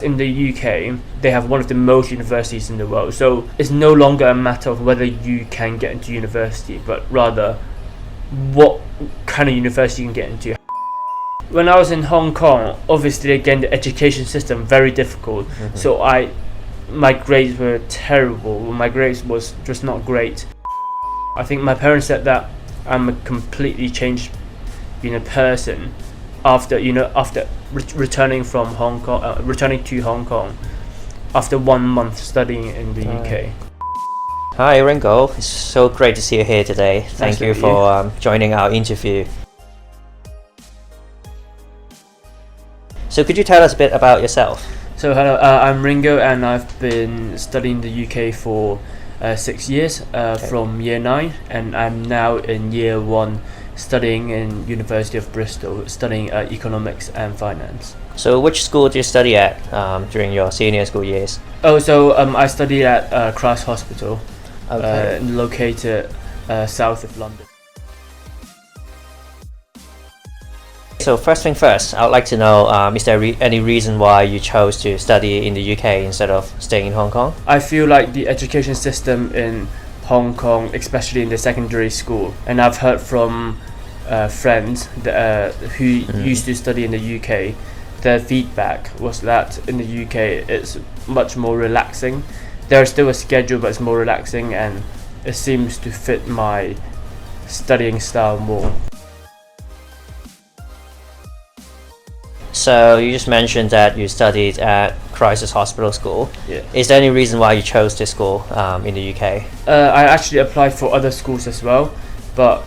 In the UK, they have one of the most universities in the world, so it's no longer a matter of whether you can get into university, but rather what kind of university you can get into. When I was in Hong Kong, obviously again the education system very difficult, so my grades were terrible. My grades was just not great. I think my parents said that I'm a completely changed person after returning from Hong Kong, returning to Hong Kong after 1 month studying in the UK. Hi Ringo, it's so great to see you here today. Thank you for joining our interview. So could you tell us a bit about yourself? So hello, I'm Ringo and I've been studying the UK for 6 years, from year 9, and I'm now in year 1 studying in University of Bristol, studying Economics and Finance. So which school do you study at during your senior school years? I study at Christ Hospital, located south of London. So first thing first, I would like to know, is there any reason why you chose to study in the UK instead of staying in Hong Kong? I feel like the education system in Hong Kong, especially in the secondary school, and I've heard from friends who used to study in the UK, their feedback was that in the UK it's much more relaxing. There's still a schedule, but it's more relaxing and it seems to fit my studying style more. So you just mentioned that you studied at Christ Hospital School. Yeah. Is there any reason why you chose this school in the UK? I actually applied for other schools as well, but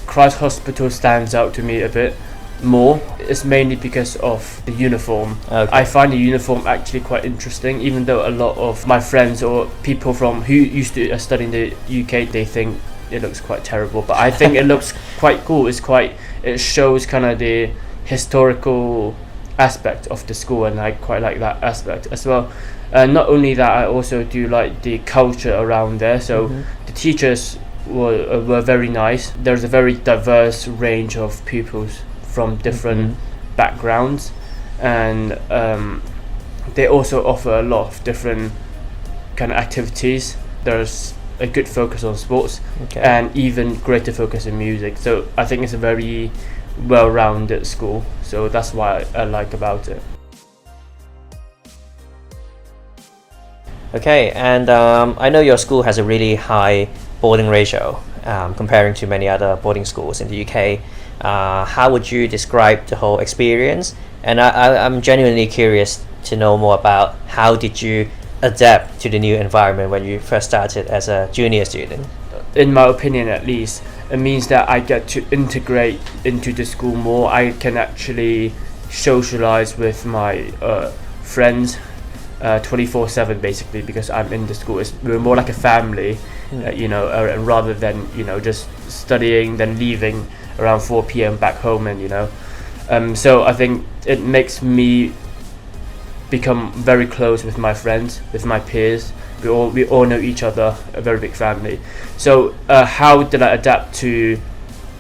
Christ Hospital stands out to me a bit more. It's mainly because of the uniform. I find the uniform actually quite interesting, even though a lot of my friends or people who used to study in the UK, they think it looks quite terrible, but I think it looks quite cool. It shows kind of the historical aspect of the school, and I quite like that aspect as well. Not only that, I also do like the culture around there. So the teachers were very nice. There's a very diverse range of pupils from different backgrounds, and they also offer a lot of different kind of activities. There's a good focus on sports and even greater focus in music. So I think it's a very well-rounded school, so that's why I like about it. Okay, and I know your school has a really high boarding ratio comparing to many other boarding schools in the UK. How would you describe the whole experience? And I'm genuinely curious to know more about how did you adapt to the new environment when you first started as a junior student? In my opinion, at least, it means that I get to integrate into the school more. I can actually socialize with my friends 24/7 basically, because I'm in the school. We're more like a family, rather than just studying then leaving around 4 p.m. back home, and so I think it makes me become very close with my friends, with my peers. We all know each other, a very big family. So how did I adapt to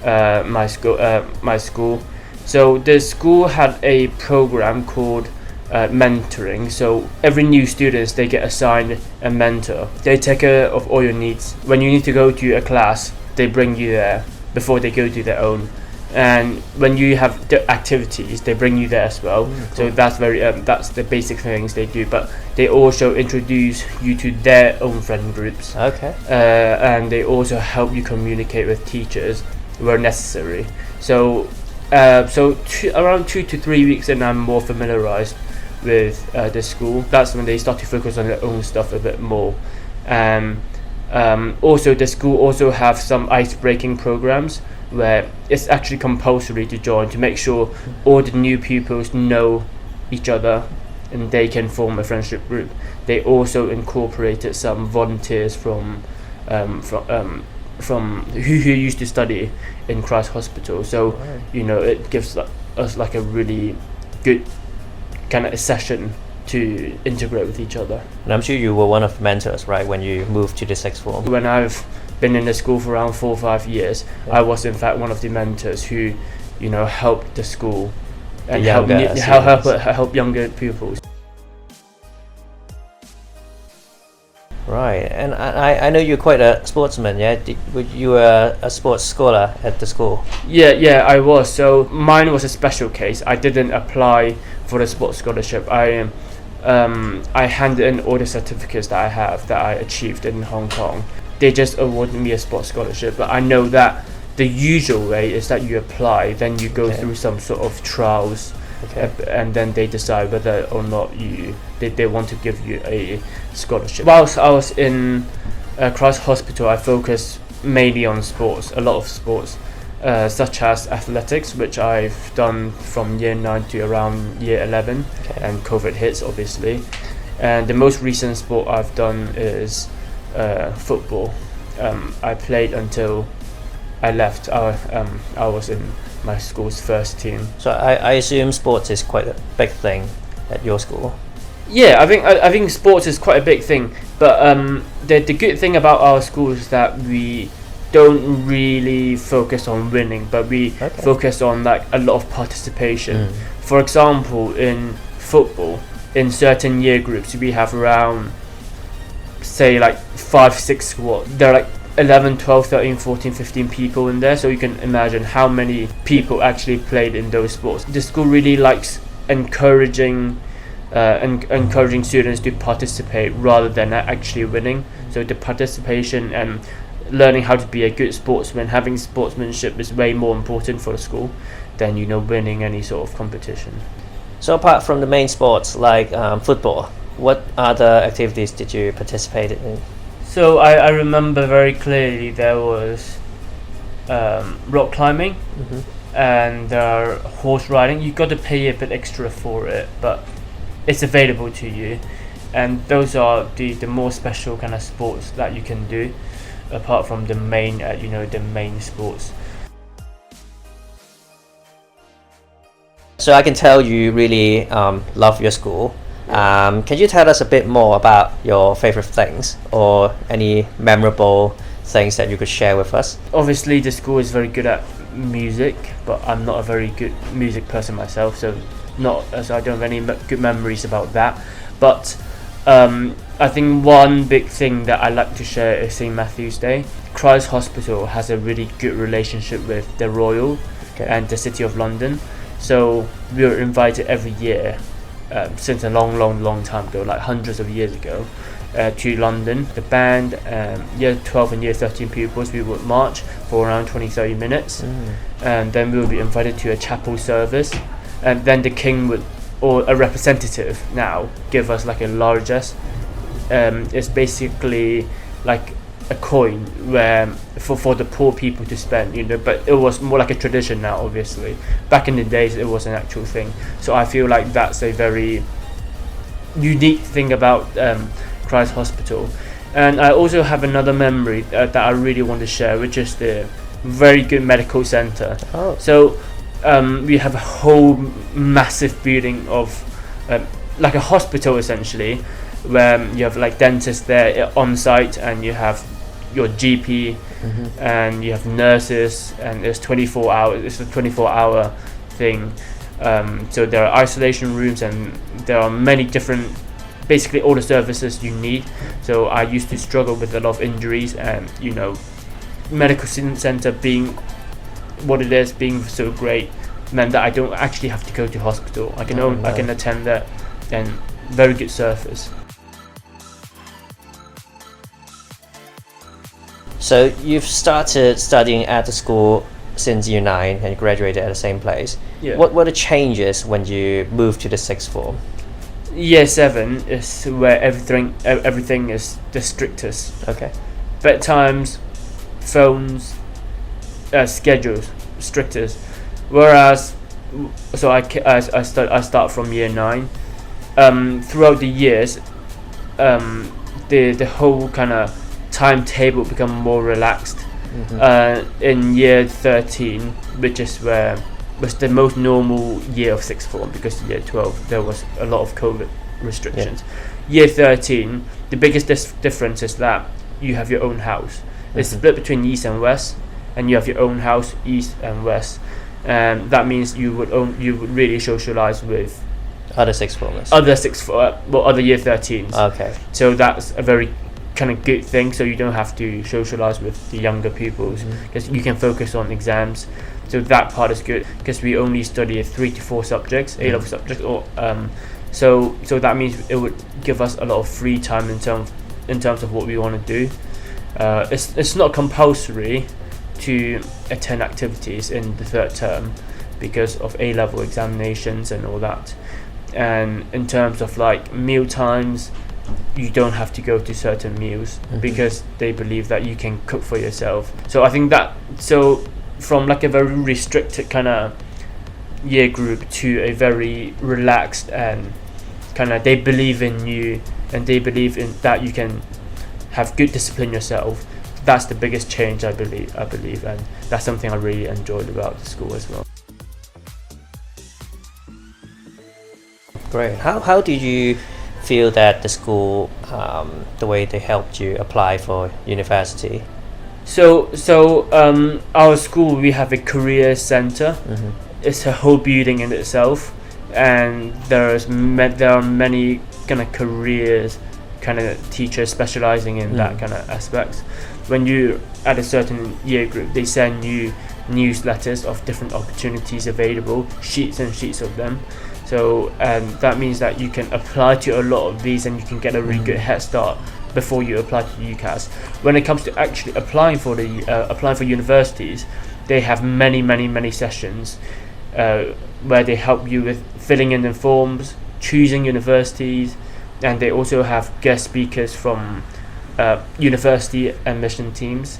my school? So the school had a program called mentoring. So every new students, they get assigned a mentor. They take care of all your needs. When you need to go to a class, they bring you there before they go to their own. And when you have the activities, they bring you there as well. So that's that's the basic things they do. But they also introduce you to their own friend groups. And they also help you communicate with teachers where necessary. So around 2 to 3 weeks, and I'm more familiarized with the school. That's when they start to focus on their own stuff a bit more. Also, the school also have some ice-breaking programs where it's actually compulsory to join, to make sure all the new pupils know each other and they can form a friendship group. They also incorporated some volunteers from who used to study in Christ Hospital. So it gives us like a really good kind of a session to integrate with each other. And I'm sure you were one of the mentors, right, when you moved to the sixth form? When I've been in the school for around 4 or 5 years, I was in fact one of the mentors who, helped the school and help younger pupils. Right, and I know you're quite a sportsman, yeah? You were a sports scholar at the school? Yeah, I was. So mine was a special case. I didn't apply for the sports scholarship. I handed in all the certificates that I have that I achieved in Hong Kong. They just awarded me a sports scholarship. But I know that the usual way is that you apply, then you go through some sort of trials, and then they decide whether or not they want to give you a scholarship. Whilst I was in Christ Hospital, I focused mainly on sports, a lot of sports, such as athletics, which I've done from year 9 to around year 11, and COVID hits obviously. And the most recent sport I've done is football. I played until I left. I was in my school's first team. So I assume sports is quite a big thing at your school. Yeah, I think sports is quite a big thing. But the good thing about our school is that we don't really focus on winning, but we focus on like a lot of participation. For example, in football, in certain year groups, we have around, say, like 5-6 squad. There are like 11, 12, 13, 14, 15 people in there, so you can imagine how many people actually played in those sports. The school really likes encouraging students to participate rather than actually winning. So the participation and learning how to be a good sportsman, having sportsmanship is way more important for the school than winning any sort of competition. So apart from the main sports like football, what other activities did you participate in? So I remember very clearly there was rock climbing, and horse riding. You got to pay a bit extra for it, but it's available to you. And those are the more special kind of sports that you can do, apart from the main the main sports. So I can tell you really love your school. Can you tell us a bit more about your favorite things or any memorable things that you could share with us? Obviously the school is very good at music, but I'm not a very good music person myself, so I don't have any good memories about that. But I think one big thing that I like to share is St. Matthew's Day. Christ Hospital has a really good relationship with the Royal and the City of London, so we were invited every year since a long time ago, like hundreds of years ago, to London. The band, year 12 and year 13 pupils, we would march for around 20-30 minutes, and then we would be invited to a chapel service, and then the king would, or a representative now, give us like a largesse. It's basically like a coin where for the poor people to spend, but it was more like a tradition now. Obviously back in the days it was an actual thing, so I feel like that's a very unique thing about Christ Hospital. And I also have another memory that I really want to share, which is the very good medical center. So we have a whole massive building of like a hospital essentially, where you have like dentists there on site, and you have your GP, and you have nurses, and it's 24 hours. It's a 24-hour thing. So there are isolation rooms, and there are many different, basically all the services you need. So I used to struggle with a lot of injuries, and medical center being what it is, being so great, meant that I don't actually have to go to hospital. I can attend that, and very good service. So you've started studying at the school since year 9 and you graduated at the same place. Yeah. What were the changes when you moved to the 6th form? Year 7 is where everything is the strictest. Bedtimes, phones, schedules, strictest. Whereas, so I start from year 9. Throughout the years, the whole kind of timetable become more relaxed. In year 13, which was the most normal year of 6th form, because year 12 there was a lot of COVID restrictions. Year 13, the biggest difference is that you have your own house. It's split between east and west, and you have your own house, east and west, and that means you would really socialize with other 6th formers, other year 13s. Okay. So that's a very kind of good thing, so you don't have to socialize with the younger pupils because you can focus on exams. So that part is good because we only study 3 to 4 subjects, A-level subjects, or so that means it would give us a lot of free time in terms of what we want to do. It's not compulsory to attend activities in the 3rd term because of A-level examinations and all that. And in terms of like meal times, you don't have to go to certain meals because they believe that you can cook for yourself. So I think that from like a very restricted kind of year group to a very relaxed and kind of they believe in you and they believe in that you can have good discipline yourself. That's the biggest change I believe, and that's something I really enjoyed about the school as well. Great. How did you feel that the school, the way they helped you apply for university? So our school, we have a career center. It's a whole building in itself, and there are many kind of careers kind of teachers specializing in that kind of aspects. When you at a certain year group, they send you newsletters of different opportunities available, sheets and sheets of them. So that means that you can apply to a lot of these and you can get a really good head start before you apply to UCAS. When it comes to actually applying for universities, they have many sessions where they help you with filling in the forms, choosing universities, and they also have guest speakers from university admission teams,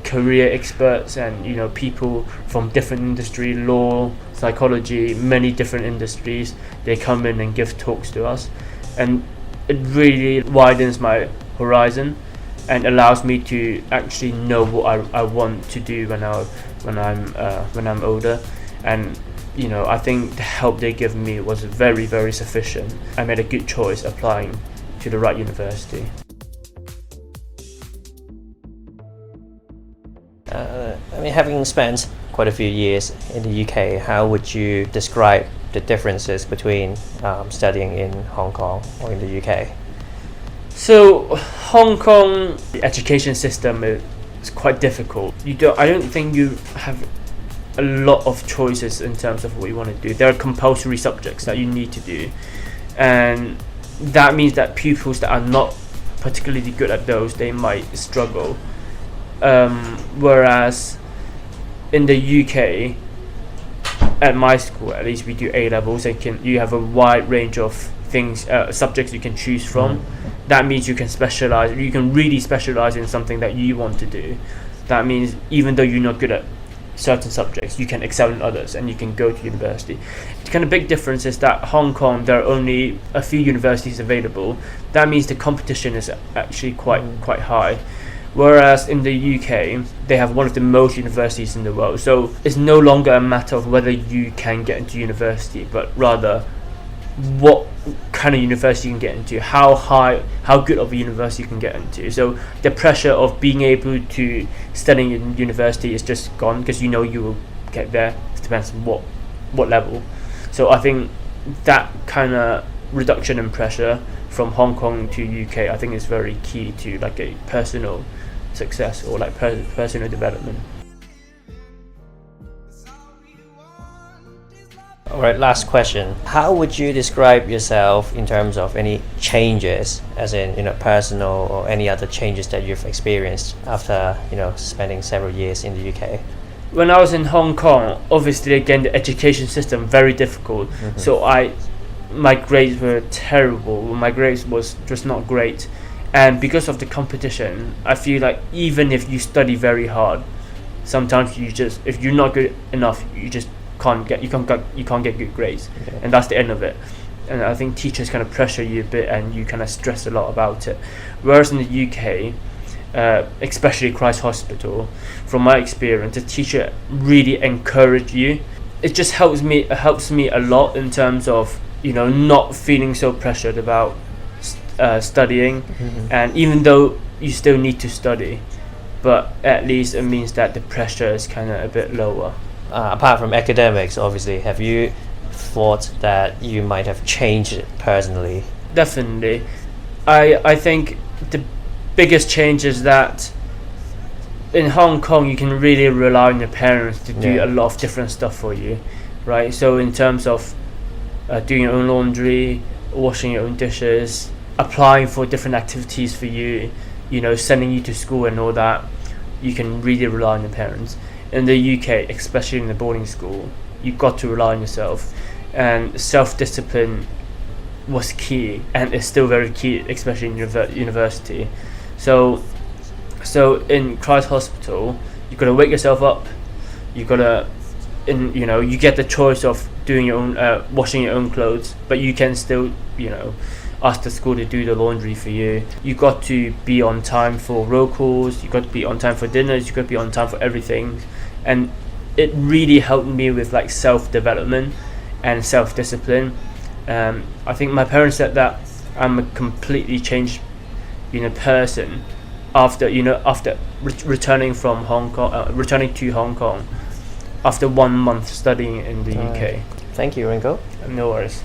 career experts, and people from different industry, law, psychology, many different industries. They come in and give talks to us, and it really widens my horizon and allows me to actually know what I want to do when I'm older. And I think the help they give me was very sufficient. I made a good choice applying to the right university. Having spent quite a few years in the UK, how would you describe the differences between studying in Hong Kong or in the UK? So Hong Kong, the education system is quite difficult. I don't think you have a lot of choices in terms of what you want to do. There are compulsory subjects that you need to do, and that means that pupils that are not particularly good at those, they might struggle. Whereas in the UK, at my school at least, we do A levels and you have a wide range of things, subjects you can choose from. That means you can specialize. You can really specialize in something that you want to do. That means even though you're not good at certain subjects, you can excel in others and you can go to university. The kind of big difference is that Hong Kong, there are only a few universities available. That means the competition is actually quite high. Whereas in the UK, they have one of the most universities in the world. So it's no longer a matter of whether you can get into university, but rather what kind of university you can get into, how good of a university you can get into. So the pressure of being able to study in university is just gone because you will get there. It depends on what level. So I think that kind of reduction in pressure from Hong Kong to UK, I think is very key to like a personal success or like personal development. Alright, last question. How would you describe yourself in terms of any changes, as in personal or any other changes that you've experienced after spending several years in the UK? When I was in Hong Kong, obviously again the education system very difficult. So my grades were terrible. My grades was just not great, and because of the competition, I feel like even if you study very hard, sometimes if you're not good enough, you can't get good grades, and that's the end of it. And I think teachers kind of pressure you a bit, and you kind of stress a lot about it. Whereas in the UK, especially Christ Hospital, from my experience, the teacher really encourage you. It just helps me a lot in terms of not feeling so pressured about studying, and even though you still need to study, but at least it means that the pressure is kind of a bit lower. Apart from academics, obviously, have you thought that you might have changed it personally? Definitely. I think the biggest change is that in Hong Kong you can really rely on your parents to do a lot of different stuff for you, right? So in terms of doing your own laundry, washing your own dishes, applying for different activities for you, sending you to school and all that, you can really rely on your parents. In the UK, especially in the boarding school, you've got to rely on yourself, and self-discipline was key and is still very key, especially in university. So in Christ Hospital, you gotta wake yourself up. You gotta, you get the choice of doing your own, washing your own clothes, but you can still, ask the school to do the laundry for you. You got to be on time for roll calls. You got to be on time for dinners. You got to be on time for everything, and it really helped me with like self-development and self-discipline. I think my parents said that I'm a completely changed, person after returning from Hong Kong, returning to Hong Kong after 1 month studying in the UK. Thank you, Ringo. No worries.